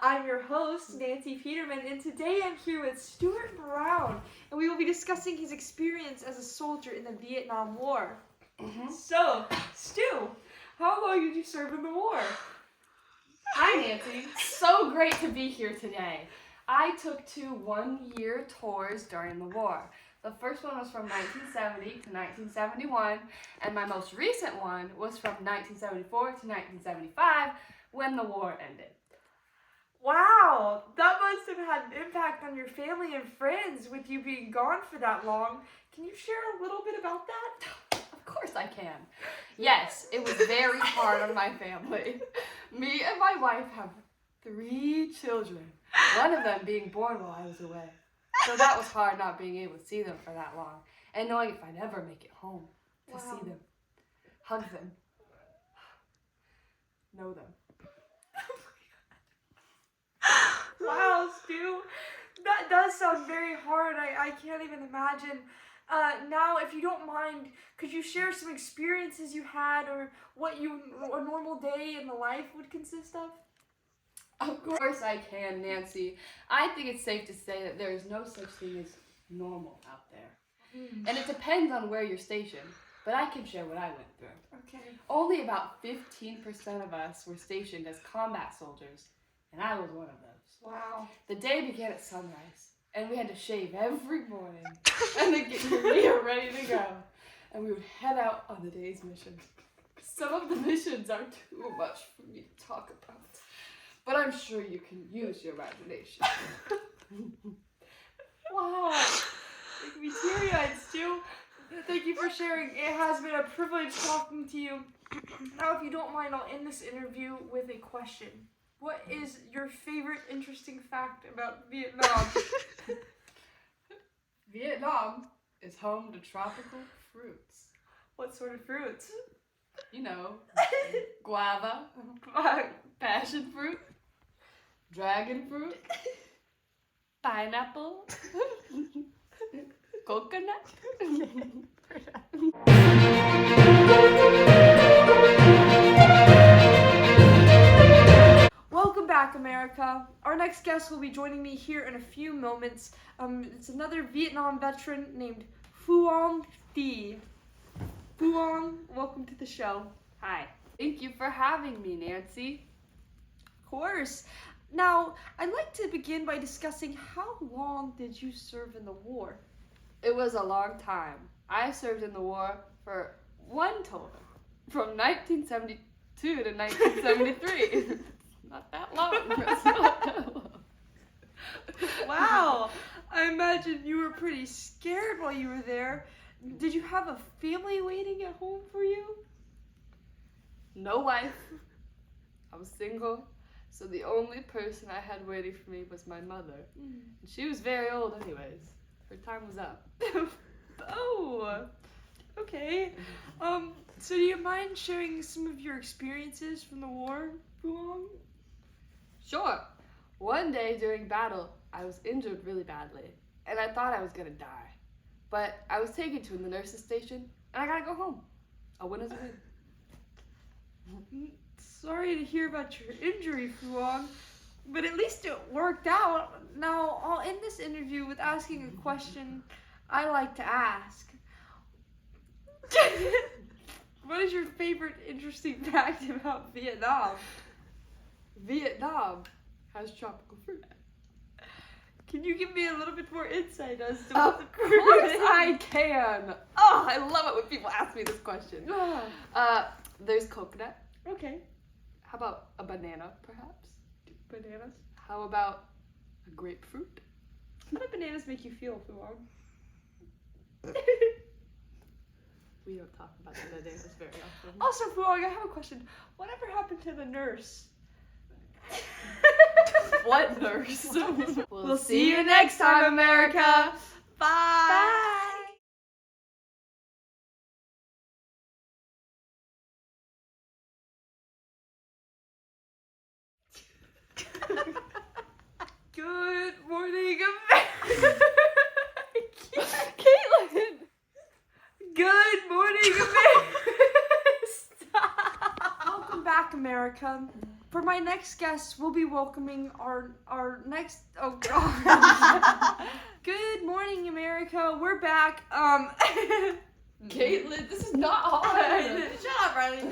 I'm your host, Nancy Peterman, and today I'm here with Stuart Brown, and we will be discussing his experience as a soldier in the Vietnam War. So, Stu, how long did you serve in the war? Hi, Nancy. So great to be here today. I took 2 one-year tours during the war. The first one was from 1970 to 1971, and my most recent one was from 1974 to 1975, when the war ended. Wow, that must have had an impact on your family and friends with you being gone for that long. Can you share a little bit about that? Of course I can. Yes, it was very hard on my family. Me and my wife have 3 children, one of them being born while I was away. So that was hard not being able to see them for that long, and knowing if I'd ever make it home to see them, hug them, know them. Wow, Stu, that does sound very hard. I can't even imagine. Now, if you don't mind, could you share some experiences you had or what a normal day in the life would consist of? Of course I can, Nancy. I think it's safe to say that there is no such thing as normal out there. And it depends on where you're stationed, but I can share what I went through. Okay. Only about 15% of us were stationed as combat soldiers, and I was one of those. Wow. The day began at sunrise, and we had to shave every morning, and then get gear ready to go. And we would head out on the day's mission. Some of the missions are too much for me to talk about, but I'm sure you can use your imagination. Wow. Make me teary-eyed, Stu. Thank you for sharing. It has been a privilege talking to you. Now, if you don't mind, I'll end this interview with a question. What is your favorite interesting fact about Vietnam? Vietnam is home to tropical fruits. What sort of fruits? You know, guava, passion fruit, dragon fruit, pineapple, coconut. Welcome back, America. Our next guest will be joining me here in a few moments. It's another Vietnam veteran named Phuong Thi. Phuong, welcome to the show. Hi. Thank you for having me, Nancy. Of course. Now, I'd like to begin by discussing how long did you serve in the war? It was a long time. I served in the war for one total, from 1972 to 1973. Not that long. It's not that long. Wow. I imagine you were pretty scared while you were there. Did you have a family waiting at home for you? No wife. I was single, so the only person I had waiting for me was my mother. And she was very old anyways. Her time was up. Oh, okay. So do you mind sharing some of your experiences from the war, Phuong? Sure. One day during battle, I was injured really badly, and I thought I was gonna die. But I was taken to the nurse's station, and I gotta go home. A win is a win. Sorry to hear about your injury, Phuong, but at least it worked out. Now, I'll end this interview with asking a question I like to ask. What is your favorite interesting fact about Vietnam? Vietnam has tropical fruit. Can you give me a little bit more insight as to Of what the course I can. Oh, I love it when people ask me this question. There's coconut. Okay. How about a banana, perhaps? Bananas. How about a grapefruit? How do bananas make you feel, Phuong? We don't talk about bananas very often. Also, Phuong, I have a question. Whatever happened to the nurse? What nurse? We'll see you next time, America. Bye. Good morning, America. Caitlin! Good morning, America. Stop. Welcome back, America. for my next guest, we'll be welcoming our next. Oh God. Good morning, America. We're back. Caitlin, this is not hard. Shut up, Riley.